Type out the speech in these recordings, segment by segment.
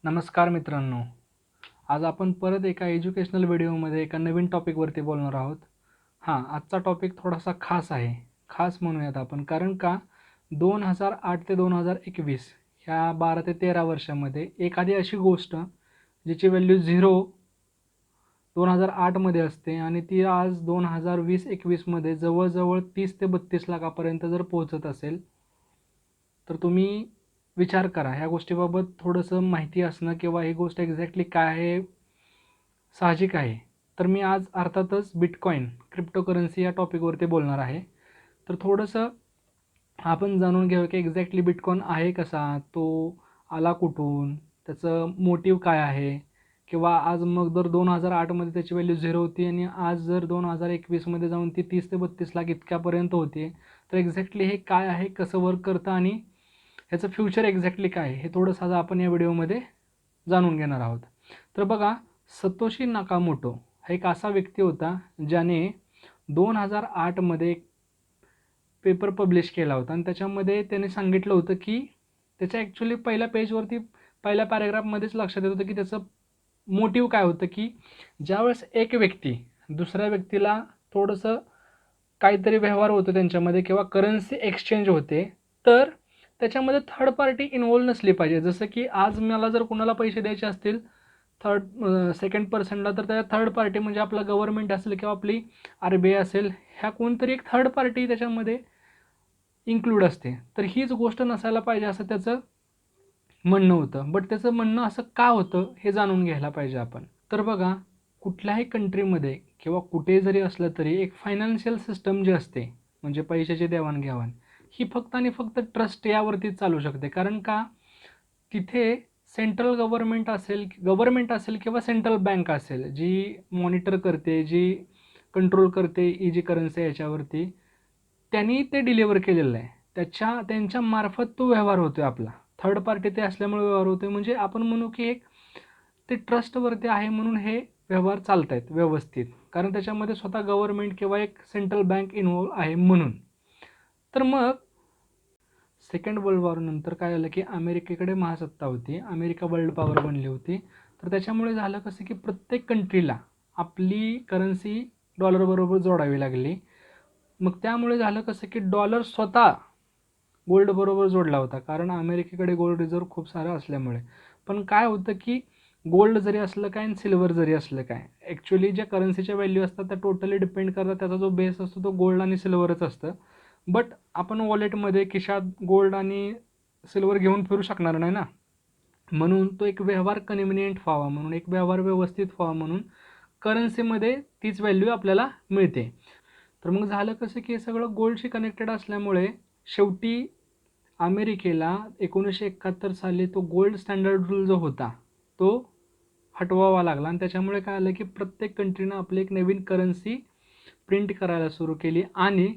नमस्कार मित्रांनो, आज आपण परत एका एज्युकेशनल व्हिडिओमध्ये एका नवीन टॉपिकवरती बोलणार आहोत. आजचा टॉपिक थोडासा खास आहे. खास म्हणूयात आपण, कारण का 2008 ते 2021 ह्या 12 ते 13 वर्षामध्ये एखादी अशी गोष्ट जिची व्हॅल्यू 0 2008 असते आणि ती आज 2020-21 जवळजवळ 30 ते 32 लाखापर्यंत जर पोहोचत असेल, तर तुम्ही विचार करा. ह्या गोष्टीबाबत थोडंसं माहिती असणं किंवा ही गोष्ट एक्झॅक्टली काय आहे साहजिक आहे. तर मी आज अर्थातच बिटकॉइन, क्रिप्टोकरन्सी या टॉपिकवरती बोलणार आहे. तर थोडंसं आपण जाणून घेऊया की एक्झॅक्टली बिटकॉइन आहे कसा, तो आला कुठून, त्याचं मोटिव्ह काय आहे, किंवा आज मग जर 2008 त्याची व्हॅल्यू 0 होती आणि आज जर 2021 जाऊन ती 30 ते 32 लाख इतक्यापर्यंत होते, तर एक्झॅक्टली हे काय आहे, कसं वर्क करतं आणि ह्याचं फ्युचर एक्झॅक्टली काय आहे, हे थोडंसं आज आपण या व्हिडिओमध्ये जाणून घेणार आहोत. तर बघा, सतोशी नाकामोटो हा एक असा व्यक्ती होता ज्याने 2008 एक पेपर पब्लिश केला होता आणि त्याच्यामध्ये त्याने सांगितलं होतं की त्याच्या ॲक्च्युली पहिल्या पेजवरती पहिल्या पॅरेग्राफमध्येच लक्षात येत होतं की त्याचं मोटिव्ह काय होतं, की ज्यावेळेस एक व्यक्ती दुसऱ्या व्यक्तीला थोडंसं काहीतरी व्यवहार होतो त्यांच्यामध्ये किंवा करन्सी एक्सचेंज होते, तर त्याच्यामध्ये थर्ड पार्टी इन्व्हॉल्व नसली पाहिजे. जसं की आज मला जर कोणाला पैसे द्यायचे असतील सेकंड पर्सनला, तर त्या थर्ड पार्टी म्हणजे आपलं गव्हर्नमेंट असेल किंवा आपली RBI असेल, ह्या कोणतरी एक थर्ड पार्टी त्याच्यामध्ये इन्क्लूड असते. तर हीच गोष्ट नसायला पाहिजे असं त्याचं म्हणणं होतं. बट त्याचं म्हणणं असं का होतं हे जाणून घ्यायला पाहिजे आपण. तर बघा, कुठल्याही कंट्रीमध्ये किंवा कुठे जरी असलं तरी एक फायनान्शियल सिस्टम जी असते, म्हणजे पैशाची देवाणघेवाण, ही फक्त आणि फक्त ट्रस्ट यावरतीच चालू शकते. कारण का, तिथे सेंट्रल गव्हर्नमेंट असेल किंवा सेंट्रल बँक असेल, जी मॉनिटर करते, जी कंट्रोल करते इजी करन्सी याच्यावरती, त्यांनी ते डिलिव्हर केलेलं आहे. त्यांच्या मार्फत तो व्यवहार होतो आहे आपला. थर्ड पार्टी ते असल्यामुळे व्यवहार होतो आहे, म्हणजे आपण म्हणू की एक ते ट्रस्टवरती आहे म्हणून हे व्यवहार चालत आहेत व्यवस्थित, कारण त्याच्यामध्ये स्वतः गव्हर्नमेंट किंवा एक सेंट्रल बँक इन्व्हॉल्व आहे म्हणून. तर मग सेकंड वर्ल्ड वॉरनंतर काय झालं की अमेरिकेकडे महासत्ता होती, अमेरिका वर्ल्ड पॉवर बनली होती. तर त्याच्यामुळे झालं कसं की प्रत्येक कंट्रीला आपली करन्सी डॉलरबरोबर जोडावी लागली. मग त्यामुळे झालं कसं की डॉलर स्वतः गोल्डबरोबर जोडला होता, कारण अमेरिकेकडे गोल्ड रिझर्व खूप सारं असल्यामुळे. पण काय होतं की गोल्ड जरी असलं काय आणि सिल्वर जरी असलं काय, ॲक्च्युली ज्या करन्सीच्या व्हॅल्यू असतात त्या टोटली डिपेंड करतात, त्याचा जो बेस असतो तो गोल्ड आणि सिल्वरच असतं. बट आपण वॉलेटमध्ये खिशात गोल्ड आणि सिल्वर घेऊन फिरू शकणार नाही ना, म्हणून तो एक व्यवहार कन्व्हिनियंट व्हावा म्हणून, एक व्यवहार व्यवस्थित व्हावा म्हणून करन्सीमध्ये तीच व्हॅल्यू आपल्याला मिळते. तर मग झालं कसं की हे सगळं गोल्डशी कनेक्टेड असल्यामुळे शेवटी अमेरिकेला 1971 साली तो गोल्ड स्टँडर्ड रूल जो होता तो हटवावा लागला आणि त्याच्यामुळे काय आलं की प्रत्येक कंट्रीनं आपली एक नवीन करन्सी प्रिंट करायला सुरू केली आणि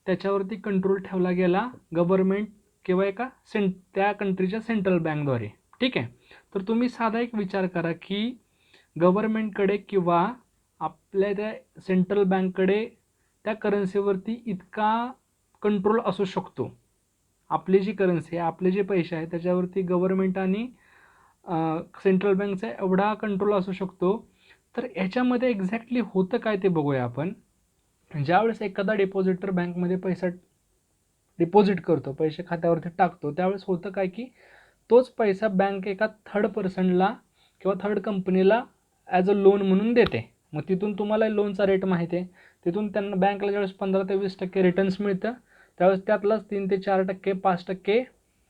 त्याच्यावरती कंट्रोल ठेवला गेला गव्हर्नमेंट किंवा त्या कंट्रीच्या सेंट्रल बँकद्वारे. ठीक आहे. तर तुम्ही साधा एक विचार करा की गव्हर्नमेंटकडे किंवा आपल्या त्या सेंट्रल बँककडे त्या करन्सीवरती इतका कंट्रोल असू शकतो. आपली जी करन्सी आहे, आपले जे पैसे आहेत, त्याच्यावरती गव्हर्नमेंट आणि सेंट्रल बँकचा एवढा कंट्रोल असू शकतो. तर ह्याच्यामध्ये एक्झॅक्टली होतं काय ते बघूया आपण. ज्यावेळेस एखादा डिपॉझिटर बँकमध्ये पैसा डिपॉझिट करतो, पैसे खात्यावरती टाकतो, त्यावेळेस होतं काय की तोच पैसा बँक एका थर्ड पर्सनला किंवा थर्ड कंपनीला ॲज अ लोन म्हणून देते. मग तिथून तुम्हाला लोनचा रेट माहिती आहे, तिथून त्यांना बँकला ज्यावेळेस 15 ते 20% रिटर्न्स मिळतं, त्यावेळेस त्यातलाच 3 ते 4%, 5%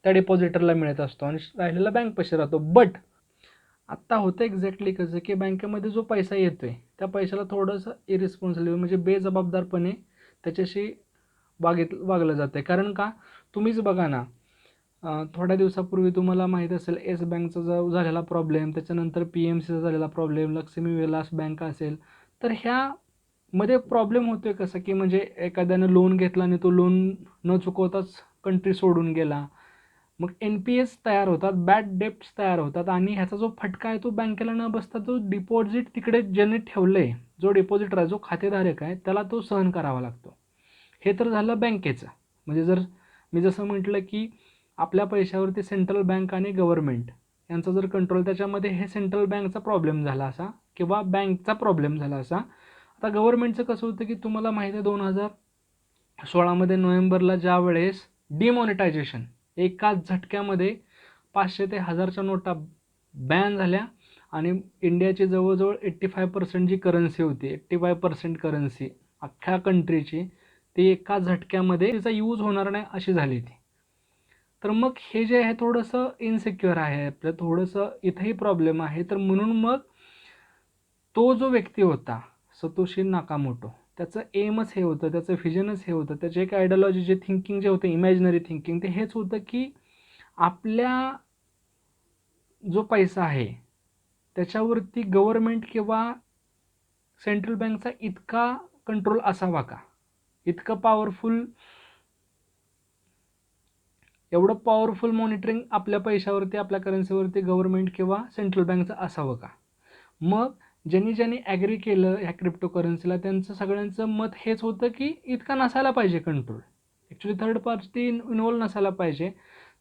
त्या डिपॉझिटरला मिळत असतो आणि राहिलेला बँक पैसे राहतो. बट आत्ता होतं एक्झॅक्टली कसं की बँकेमध्ये जो पैसा येतो आहे त्या पैशाला थोडंसं इरिस्पॉन्सिबल म्हणजे बेजबाबदारपणे त्याच्याशी वागलं जातं आहे. कारण का, तुम्हीच बघा ना, थोड्या दिवसापूर्वी तुम्हाला माहीत असेल येस बँकचा जो झालेला प्रॉब्लेम, त्याच्यानंतर PMCचा झालेला प्रॉब्लेम, लक्ष्मी विलास बँक असेल, तर ह्यामध्ये प्रॉब्लेम होतो आहे कसं की म्हणजे एखाद्यानं लोन घेतला आणि तो लोन न चुकवताच कंट्री सोडून गेला. मग NPS तयार होतात, बॅड डेप्ट्स तयार होतात आणि ह्याचा जो फटका आहे तो बँकेला न बसता जो डिपॉझिट तिकडे ज्याने ठेवलं आहे, जो डिपॉझिटर आहे, जो खातेधारक आहे, त्याला तो सहन करावा लागतो. हे तर झालं बँकेचं. म्हणजे जर मी जसं म्हटलं की आपल्या पैशावरती सेंट्रल बँक आणि गव्हर्नमेंट यांचा जर कंट्रोल, त्याच्यामध्ये हे सेंट्रल बँकचा प्रॉब्लेम झाला असा किंवा बँकचा प्रॉब्लेम झाला असा. आता गव्हर्नमेंटचं कसं होतं की तुम्हाला माहिती आहे 2016मध्ये नोव्हेंबरला ज्या वेळेस डिमॉनिटायझेशन, एकाच झटक्यामध्ये 500 ते 1000च्या नोटा बॅन झाल्या आणि इंडियाची जवळजवळ 85% जी करन्सी होती, 85% करन्सी अख्ख्या कंट्रीची, ती एका झटक्यामध्ये तिचा यूज होणार नाही अशी झाली ती. तर मग हे जे आहे थोडंसं इनसिक्युअर आहे, आपलं थोडंसं इथंही प्रॉब्लेम आहे. तर म्हणून मग तो जो व्यक्ती होता सतोशी नाकामोटो, त्याचं एमच हे होतं, त्याचं व्हिजनच हे होतं, त्याचे एक आयडियॉलॉजी जे थिंकिंग जे होतं, इमॅजिनरी थिंकिंग, ते हेच होतं की आपल्या जो पैसा आहे त्याच्यावरती गव्हर्नमेंट किंवा सेंट्रल बँकचा इतका कंट्रोल असावा का, इतकं पॉवरफुल, एवढं पॉवरफुल मॉनिटरिंग आपल्या पैशावरती, आपल्या करन्सीवरती गव्हर्नमेंट किंवा सेंट्रल बँकचं असावं का. मग ज्यांनी ॲग्री केलं ह्या क्रिप्टो करन्सीला, त्यांचं सगळ्यांचं मत हेच होतं की इतका नसायला पाहिजे control, actually third party involve नसायला पाहिजे.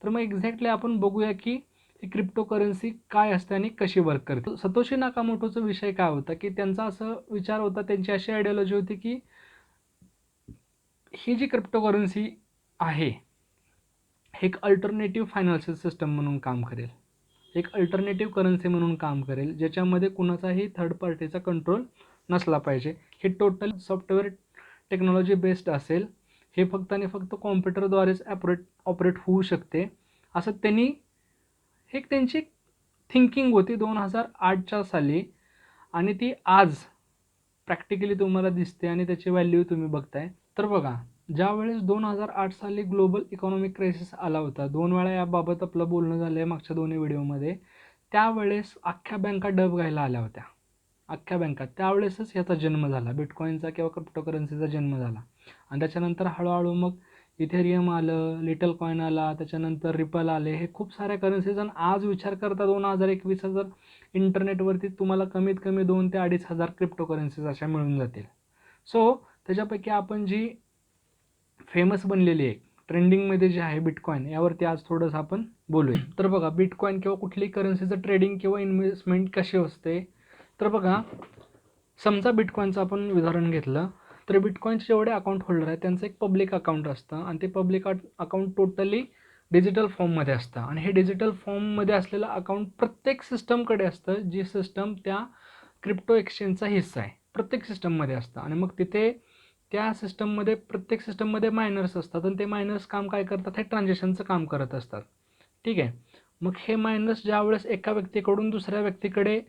तर मग एक्झॅक्टली आपण बघूया की ही क्रिप्टो करन्सी काय असते आणि कशी वर्क करते. सतोशी नाकामोटोचा विषय काय होता की त्यांचा असं विचार होता, त्यांची अशी आयडियॉलॉजी होती की ही जी क्रिप्टो करन्सी आहे हे एक अल्टरनेटिव्ह फायनान्शियल सिस्टम म्हणून काम करेल, एक अल्टरनेटिव्ह करन्सी म्हणून काम करेल, ज्याच्यामध्ये कुणाचाही थर्ड पार्टीचा कंट्रोल नसला पाहिजे. हे टोटल सॉफ्टवेअर टेक्नॉलॉजी बेस्ड असेल, हे फक्त आणि फक्त कॉम्प्युटरद्वारेच ऑपरेट होऊ शकते, असं त्यांनी एक त्यांची थिंकिंग होती 2008च्या साली. आणि ती आज प्रॅक्टिकली तुम्हाला दिसते आणि त्याची व्हॅल्यू तुम्ही बघताय. तर बघा, ज्या वेळेस 2008 साली ग्लोबल इकॉनॉमिक क्रायसिस आला होता, 2 वेळा याबाबत आपलं बोलणं झालं आहे मागच्या दोन्ही व्हिडिओमध्ये, त्यावेळेस अख्ख्या बँका डब घायला आल्या होत्या, अख्ख्या बँका. त्यावेळेसच याचा जन्म झाला, बिटकॉईनचा किंवा क्रिप्टोकरन्सीचा जन्म झाला. आणि त्याच्यानंतर हळूहळू मग इथेरियम आलं, लिटल कॉईन आला, त्याच्यानंतर रिपल आले, हे खूप साऱ्या करन्सीज. आणि आज विचार करता 2021 इंटरनेटवरती तुम्हाला कमीत कमी 2,000 ते 2,500 क्रिप्टो करन्सीज अशा मिळून जातील. सो त्याच्यापैकी आपण जी फेमस बनलेली आहे, ट्रेंडिंगमध्ये जे आहे बिटकॉईन, यावरती आज थोडंसं आपण बोलूया. तर बघा, बिटकॉईन किंवा कुठलीही करन्सीचं ट्रेडिंग किंवा इन्व्हेस्टमेंट कशी असते. तर बघा, समजा बिटकॉईनचं आपण उदाहरण घेतलं, तर बिटकॉईनचे जेवढे अकाउंट होल्डर आहेत त्यांचं एक पब्लिक अकाउंट असतं आणि ते पब्लिक अकाउंट टोटली डिजिटल फॉर्ममध्ये असतं. आणि हे डिजिटल फॉर्ममध्ये असलेलं अकाउंट प्रत्येक सिस्टमकडे असतं, जी सिस्टम त्या क्रिप्टो एक्सचेंजचा हिस्सा आहे, प्रत्येक सिस्टममध्ये असतं. आणि मग तिथे त्या सिस्टममध्ये, प्रत्येक सिस्टममध्ये मायनर्स असतात आणि ते मायनर्स काम काय करतात, हे ट्रान्झॅक्शनचं काम करत असतात. ठीक आहे. मग हे मायनर्स ज्यावेळेस एका व्यक्तीकडून दुसऱ्या व्यक्तीकडे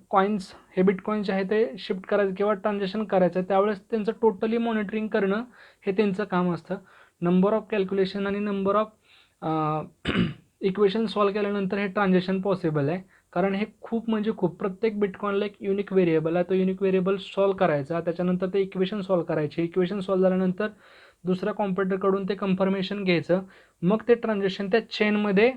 कॉईन्स, हे बिटकॉईन जे आहे ते शिफ्ट करायचं किंवा ट्रान्झॅक्शन करायचं, त्यावेळेस त्यांचं टोटली मॉनिटरिंग करणं हे त्यांचं काम असतं. नंबर ऑफ कॅल्क्युलेशन आणि नंबर ऑफ इक्वेशन सॉल्व केल्यानंतर हे ट्रान्झॅक्शन पॉसिबल आहे. कारण हे खूप म्हणजे खूप, प्रत्येक बिटकॉईनला एक युनिक व्हेरिएबल आहे, तो युनिक व्हेरिएबल सॉल्व करायचा, त्याच्यानंतर ते इक्वेशन सॉल्व करायचे, इक्वेशन सॉल्व झाल्यानंतर दुसऱ्या कॉम्प्युटरकडून ते कन्फर्मेशन घ्यायचं, मग ते ट्रान्झॅक्शन त्या चेनमध्ये,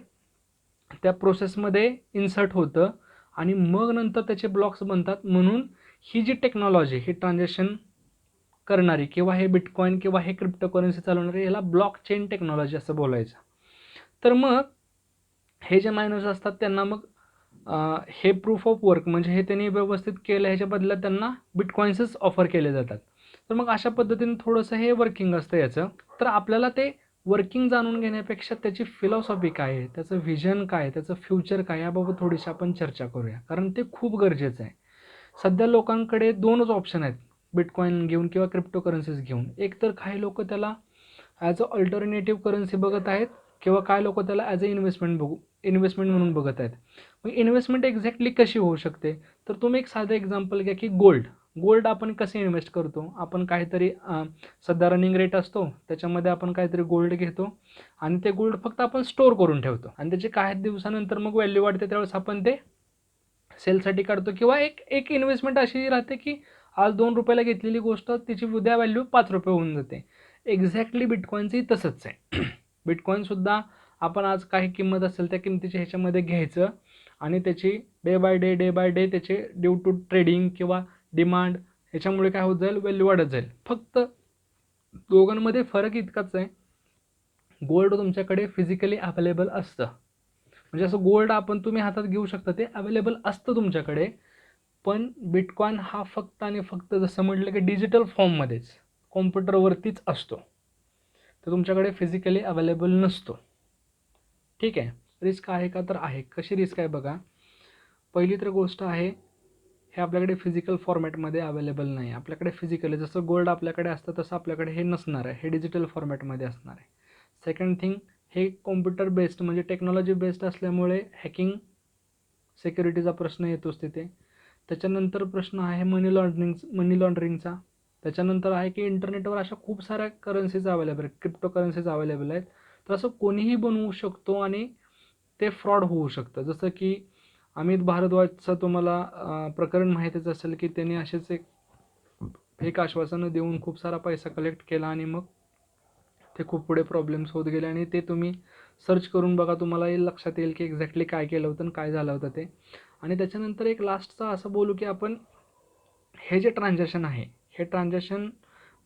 त्या प्रोसेसमध्ये इन्सर्ट होतं आणि मग नंतर त्याचे ब्लॉक्स बनतात. म्हणून ही जी टेक्नॉलॉजी, ही ट्रान्झॅक्शन करणारी किंवा हे बिटकॉईन किंवा हे क्रिप्टोकरन्सी चालवणारी, ह्याला ब्लॉक चेन टेक्नॉलॉजी असं बोलायचं. तर मग हे जे मायनर्स असतात त्यांना मग हे प्रूफ ऑफ वर्क, म्हणजे हे त्यांनी व्यवस्थित केलं, ह्याच्या बदल्यात त्यांना बिटकॉईन्सच ऑफर केले जातात. तर मग अशा पद्धतीने थोडंसं हे वर्किंग असतं याचं. तर आपल्याला ते वर्किंग जाणून घेण्यापेक्षा त्याची फिलॉसॉफी काय आहे, त्याचं व्हिजन काय आहे, त्याचं फ्युचर काय, याबाबत थोडीशी आपण चर्चा करूया, कारण ते खूप गरजेचं आहे. सध्या लोकांकडे 2च ऑप्शन आहेत बिटकॉईन घेऊन किंवा क्रिप्टोकरन्सीज घेऊन. एक तर काही लोक त्याला ॲज अ अल्टरनेटिव्ह करन्सी बघत आहेत किंवा काही लोक त्याला ॲज अ इन्व्हेस्टमेंट म्हणून बघत आहेत. मग इन्व्हेस्टमेंट एक्झॅक्टली कशी होऊ शकते, तर तुम्ही एक साधं एक्झाम्पल घ्या की गोल्ड आपण कसे इन्व्हेस्ट करतो. आपण काहीतरी सध्या रनिंग रेट असतो, त्याच्यामध्ये आपण काहीतरी गोल्ड घेतो आणि ते गोल्ड फक्त आपण स्टोअर करून ठेवतो आणि त्याची काही दिवसानंतर मग व्हॅल्यू वाढते, त्यावेळेस आपण ते सेलसाठी काढतो. किंवा एक इन्व्हेस्टमेंट अशी राहते की आज 2 रुपयाला घेतलेली गोष्ट तिची उद्या व्हॅल्यू 5 रुपये होऊन जाते. एक्झॅक्टली बिटकॉईनचंही तसंच आहे. बिटकॉईनसुद्धा आपण आज काही किंमत असेल त्या किमतीच्या ह्याच्यामध्ये घ्यायचं आणि त्याची डे बाय डे त्याचे ड्यू टू ट्रेडिंग किंवा डिमांड ह्याच्यामुळे काय होत जाईल, व्हॅल्यू वाढत जाईल. फक्त दोघांमध्ये फरक इतकाच आहे गोल्ड तुमच्याकडे फिजिकली अवेलेबल असतं, म्हणजे असं गोल्ड तुम्ही हातात घेऊ शकता, ते अवेलेबल असतं तुमच्याकडे. पण बिटकॉइन हा फक्त आणि फक्त जसं म्हटलं की डिजिटल फॉर्ममध्येच कॉम्प्युटरवरतीच असतो, तर तुमच्याकडे फिजिकली अवेलेबल नसतो. ठीक आहे. रिस्क आहे का? तर आहे. कशी रिस्क आहे बघा. पहिली तर गोष्ट आहे, हे आपल्याकडे फिजिकल फॉर्मॅटमध्ये अवेलेबल नाही. आपल्याकडे फिजिकली जसं गोल्ड आपल्याकडे असतं तसं आपल्याकडे हे नसणार आहे, हे डिजिटल फॉर्मॅटमध्ये असणार आहे. सेकंड थिंग, हे कॉम्प्युटर बेस्ड म्हणजे टेक्नॉलॉजी बेस्ड असल्यामुळे हॅकिंग सिक्युरिटीचा प्रश्न येतोच तिथे. त्याच्यानंतर प्रश्न आहे मनी लॉन्ड्रिंगचा. त्याच्यानंतर आहे की इंटरनेटवर अशा खूप साऱ्या करन्सीज अवेलेबल आहेत, क्रिप्टो करन्सीज अवेलेबल आहेत. तर असं कोणीही बनवू शकतो आणि ते फ्रॉड होऊ शकतं. जसं की अमित भारद्वाजचं तुम्हाला प्रकरण माहितीच असेल की त्यांनी असेच एक आश्वासनं देऊन खूप सारा पैसा कलेक्ट केला आणि मग ते खूप पुढे प्रॉब्लेम्स होत गेले. आणि ते तुम्ही सर्च करून बघा, तुम्हाला लक्षात येईल की एक्झॅक्टली काय केलं होतं आणि काय झालं होतं ते. आणि त्याच्यानंतर एक लास्टचं असं बोलू की आपण हे जे ट्रान्झॅक्शन आहे, हे ट्रान्झॅक्शन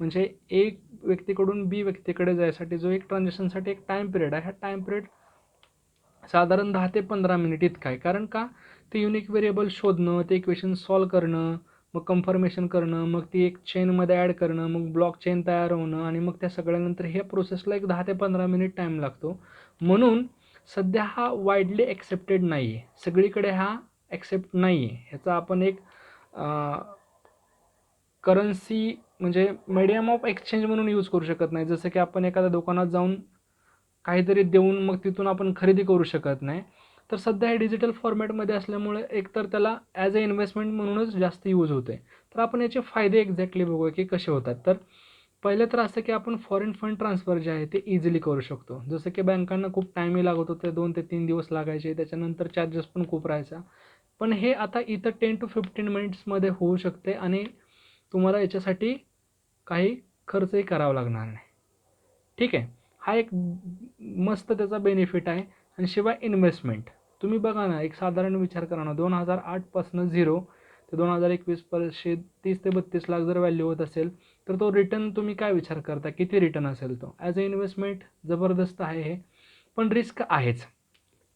म्हणजे एक व्यक्तीकडून बी व्यक्तीकडे जायसाठी जो एक ट्रान्झॅक्शनसाठी एक टाईम पिरियड आहे, हा टाईम पिरियड साधारण 10 ते 15 मिनिट इतका आहे. कारण का? ते युनिक व्हेरिएबल शोधणं, ते इक्वेशन सॉल्व्ह करणं, मग कन्फर्मेशन करणं, मग ती एक चेनमध्ये ॲड करणं, मग ब्लॉक चेन तयार होणं आणि मग त्या सगळ्यानंतर ह्या प्रोसेसला एक 10 ते 15 मिनिट टाईम लागतो. म्हणून सध्या हा वाईडली ॲक्सेप्टेड नाही आहे, सगळीकडे हा ॲक्सेप्ट नाही आहे. ह्याचा आपण एक करन्सी म्हणजे मीडियम ऑफ एक्सचेंज म्हणून यूज करू शकत नाही. जसं की आपण एखाद्या दुकानात जाऊन काहीतरी देऊन मग तिथून आपण खरेदी करू शकत नाही. तर सध्या हे डिजिटल फॉर्मॅटमध्ये असल्यामुळे एकतर त्याला ॲज अ इन्व्हेस्टमेंट म्हणूनच जास्त यूज होते. तर आपण याचे फायदे एक्झॅक्टली बघूया की कसे होतात. तर पहिलं तर असं की आपण फॉरेन फंड ट्रान्सफर जे आहे ते इझिली करू शकतो. जसं की बँकांना खूप टाईमही लागत होते, 2 ते 3 दिवस लागायचे, त्याच्यानंतर चार्जेस पण खूप राहायचा. पण हे आता इथं 10 to 15 मिनिट्समध्ये होऊ शकते आणि तुम्हाला याच्यासाठी काही खर्चही करावा लागणार नाही. ठीक आहे. हा एक मस्त त्याचा बेनिफिट आहे. आणि शिवाय इन्व्हेस्टमेंट तुम्ही बघा ना, एक साधारण विचार करा ना, 2008 पासून 0 ते 2021 पर्यंत 30 ते 32 लाख जर व्हॅल्यू होत असेल, तर तो रिटर्न तुम्ही काय विचार करता, किती रिटर्न असेल तो? ॲज अ इन्व्हेस्टमेंट जबरदस्त आहे हे, पण रिस्क आहेच.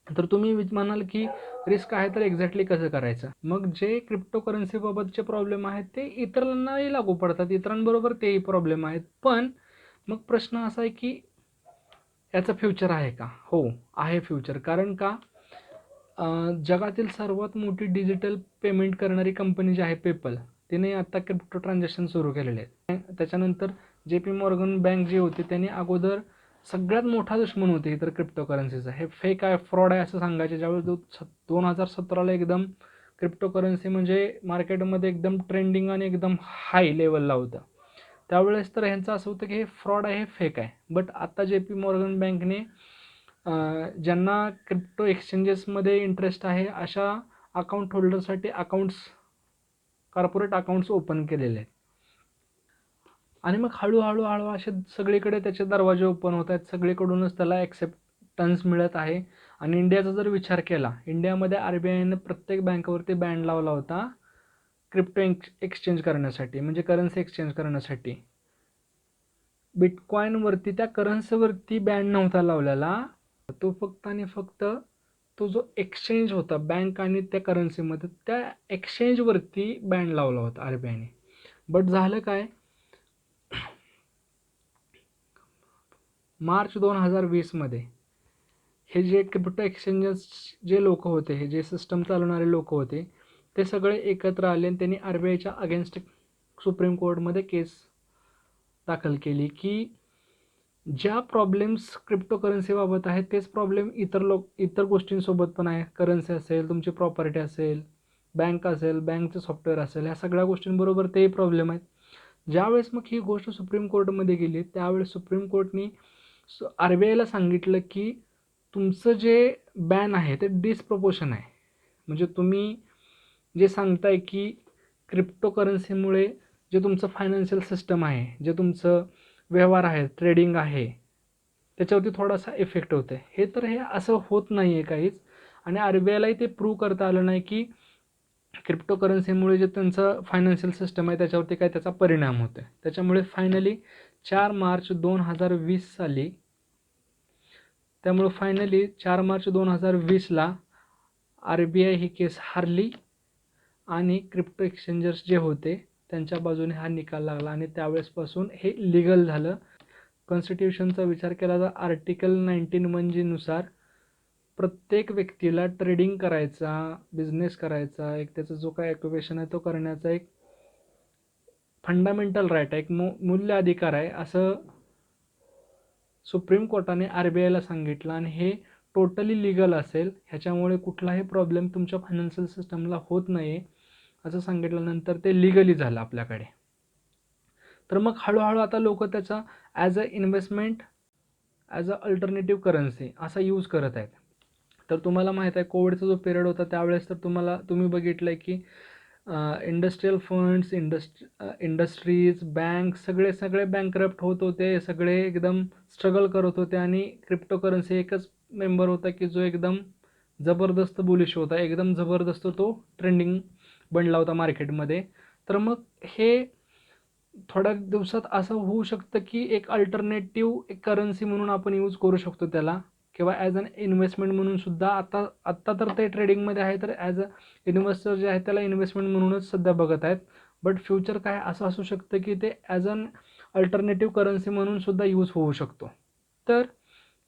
तर तुम्ही म्हणाल की रिस्क आहे तर एक्झॅक्टली कसं करायचं? मग जे क्रिप्टोकरन्सीबाबतचे प्रॉब्लेम आहेत ते इतरांनाही लागू पडतात, इतरांबरोबर तेही प्रॉब्लेम आहेत. पण मग प्रश्न असा आहे की याचं फ्युचर आहे का? हो, आहे फ्युचर. कारण का? जगातील सर्वात मोठी डिजिटल पेमेंट करणारी कंपनी जी आहे पेपल, तिने आता क्रिप्टो ट्रान्झॅक्शन सुरू केलेले आहेत. त्याच्यानंतर JP मॉर्गन बँक जी होती त्यांनी अगोदर सगळ्यात मोठा दुश्मन होते इतर क्रिप्टोकरन्सीचा. हे फेक आहे, फ्रॉड आहे असं सांगायचे. ज्यावेळेस 2017ला एकदम क्रिप्टोकरन्सी म्हणजे मार्केटमध्ये एकदम ट्रेंडिंग आणि एकदम हाय लेवलला होतं. त्यावेळेस तर ह्यांचं असं होतं की हे फ्रॉड आहे, हे फेक आहे. बट आता JP मॉर्गन बँकने ज्यांना क्रिप्टो एक्सचेंजेसमध्ये इंटरेस्ट आहे अशा अकाउंट होल्डरसाठी कॉर्पोरेट अकाउंट्स ओपन केलेले आहेत. आणि मग हळूहळू असे सगळीकडे त्याचे दरवाजे ओपन होत आहेत, सगळीकडूनच त्याला ॲक्सेप्टन्स मिळत आहे. आणि इंडियाचा जर विचार केला, इंडियामध्ये RBIने प्रत्येक बँकेवरती बॅन लावला होता क्रिप्टो एक्सचेंज करण्यासाठी, म्हणजे करन्सी एक्सचेंज करण्यासाठी. बिटकॉईनवरती त्या करन्सीवरती बॅन नव्हता लावलेला, तो फक्त आणि फक्त तो जो एक्सचेंज होता बँक आणि त्या करन्सीमध्ये, त्या एक्सचेंजवरती बॅन लावला होता RBIने. बट झालं काय, मार्च 2020मध्ये हे जे क्रिप्टो एक्सचेंजेस जे लोक होते, हे जे सिस्टम चालवणारे लोक होते, ते सगळे एकत्र आले आणि त्यांनी RBIच्या अगेन्स्ट सुप्रीम कोर्टमध्ये केस दाखल केली की ज्या प्रॉब्लेम्स क्रिप्टोकरन्सीबाबत आहेत तेच प्रॉब्लेम इतर गोष्टींसोबत पण आहे. करन्सी असेल, तुमची प्रॉपर्टी असेल, बँक असेल, बँकचं सॉफ्टवेअर असेल, ह्या सगळ्या गोष्टींबरोबर तेही प्रॉब्लेम आहेत. ज्यावेळेस मग ही गोष्ट सुप्रीम कोर्टमध्ये गेली, त्यावेळेस सुप्रीम कोर्टनी RBIला सांगितलं की तुमचं जे बॅन आहे ते डिसप्रपोर्शन आहे. म्हणजे तुम्ही जे सांगताय की क्रिप्टोकरन्सीमुळे जे तुमचं फायनान्शियल सिस्टम आहे, जे तुमचं व्यवहार आहे, ट्रेडिंग आहे, त्याच्यावरती थोडासा इफेक्ट होतो आहे. हे असं होत नाही आहे काहीच. आणि RBIलाही ते प्रूव्ह करता आलं नाही की क्रिप्टोकरन्सीमुळे जे त्यांचं फायनान्शियल सिस्टम आहे त्याच्यावरती काय त्याचा परिणाम होतो आहे. त्याच्यामुळे फायनली 4 मार्च 2020 साली त्यामुळे फायनली 4 मार्च 2020ला RBI ही केस हारली आणि क्रिप्टो एक्सचेंजर्स जे होते त्यांच्या बाजूने हा निकाल लागला आणि त्यावेळेसपासून हे लिगल झालं. कॉन्स्टिट्यूशनचा विचार केला तर आर्टिकल 19 नुसार प्रत्येक व्यक्तीला ट्रेडिंग करायचा, बिझनेस करायचा, एक त्याचा जो काय ऑक्युपेशन आहे तो करण्याचा एक फंडामेंटल राईट आहे, एक मूल्य अधिकार आहे, असं सुप्रीम कोर्टाने RBIला सांगितलं आणि हे टोटली लिगल असेल, ह्याच्यामुळे कुठलाही प्रॉब्लेम तुमच्या फायनान्शियल सिस्टमला होत नाही असं सांगितल्यानंतर ते लिगली झालं आपल्याकडे. तर मग हळूहळू आता लोक त्याचा as a investment, as a alternative currency असा यूज करत आहेत. तर तुम्हाला माहीत आहे कोविडचा जो पिरियड होता त्यावेळेस तर तुम्ही बघितलं आहे की इंडस्ट्रियल फंड्स, इंडस्ट्रीज, बँक सगळे बँकरप्ट होत होते, सगळे एकदम स्ट्रगल करत होते आणि क्रिप्टोकरन्सी एकच मेंबर होता की जो एकदम जबरदस्त बुलिश होता, एकदम जबरदस्त तो ट्रेंडिंग बनला होता मार्केटमध्ये. तर मग हे थोड्या दिवसात असं होऊ शकतं की एक अल्टरनेटिव्ह एक करन्सी म्हणून आपण यूज करू शकतो त्याला, किंवा ॲज अन इन्व्हेस्टमेंट म्हणून सुद्धा. आत्ता तर ते ट्रेडिंगमध्ये आहे, तर ॲज अ इन्व्हेस्टर जे आहेत त्याला इन्व्हेस्टमेंट म्हणूनच सध्या बघत आहेत. बट फ्युचर काय असं असू शकतं की ते ॲज अन अल्टरनेटिव्ह करन्सी म्हणून सुद्धा यूज होऊ शकतो. तर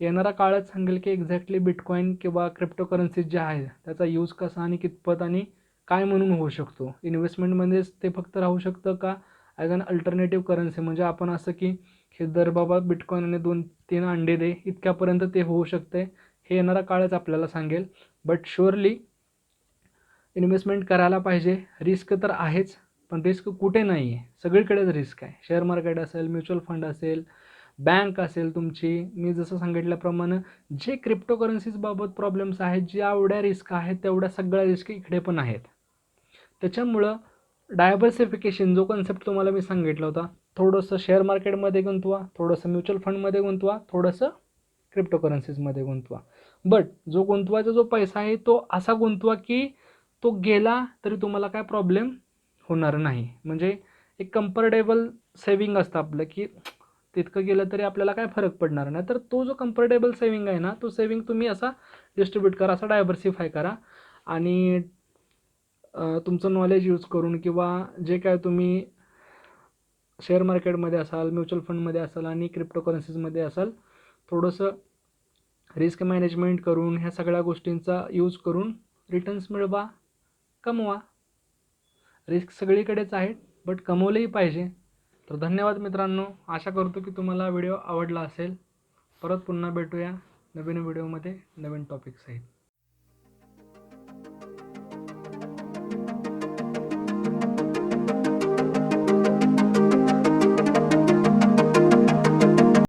येणारा काळच सांगेल की एक्झॅक्टली बिटकॉईन किंवा क्रिप्टोकरन्सीज जे आहे त्याचा यूज कसा आणि कितपत आणि काय म्हणून होऊ शकतो. इन्व्हेस्टमेंटमध्येच ते फक्त राहू शकतं का ॲज अन अल्टरनेटिव्ह करन्सी, म्हणजे आपण असं की हे दर बाबा बिटकॉईन आणि 2-3 अंडे दे इतक्यापर्यंत ते होऊ शकते, हे येणारा काळच आपल्याला सांगेल. बट शुअरली इन्व्हेस्टमेंट करायला पाहिजे. रिस्क तर आहेच, पण रिस्क कुठे नाही आहे, सगळीकडेच रिस्क आहे. शेअर मार्केट असेल, म्युच्युअल फंड असेल, बँक असेल तुमची. मी जसं सांगितल्याप्रमाणे जे क्रिप्टोकरन्सीजबाबत प्रॉब्लेम्स आहेत, जेवढ्या रिस्क आहेत तेवढ्या सगळ्या रिस्क इकडे पण आहेत. त्याच्यामुळं डायव्हर्सिफिकेशन जो कन्सेप्ट तुम्हाला मी सांगितला होता, थोडंसं शेअर मार्केटमध्ये गुंतवा, थोडंसं म्युच्युअल फंडमध्ये गुंतवा, थोडंसं क्रिप्टोकरन्सीजमध्ये गुंतवा. बट जो गुंतवायचा जो पैसा आहे तो असा गुंतवा की तो गेला तरी तुम्हाला काय प्रॉब्लेम होणार नाही. म्हणजे एक कम्फर्टेबल सेविंग असतं आपलं की तितकं गेलं तरी आपल्याला काय फरक पडणार नाही. तर तो जो कम्फर्टेबल सेविंग आहे ना, तो सेविंग तुम्ही असा डिस्ट्रीब्यूट करा, असा डायव्हर्सिफाय करा आणि तुमचं नॉलेज यूज करून किंवा जे काय तुम्ही शेअर मार्केटमध्ये असाल, म्युच्युअल फंडमध्ये असाल आणि क्रिप्टोकरन्सीजमध्ये असाल, थोडंसं रिस्क मॅनेजमेंट करून ह्या सगळ्या गोष्टींचा यूज करून रिटर्न्स मिळवा, कमवा. रिस्क सगळीकडेच आहेत, बट कमवलेही पाहिजे. तर धन्यवाद मित्रांनो. आशा करतो की तुम्हाला व्हिडिओ आवडला असेल. परत पुन्हा भेटूया नवीन व्हिडिओमध्ये नवीन टॉपिकसहित.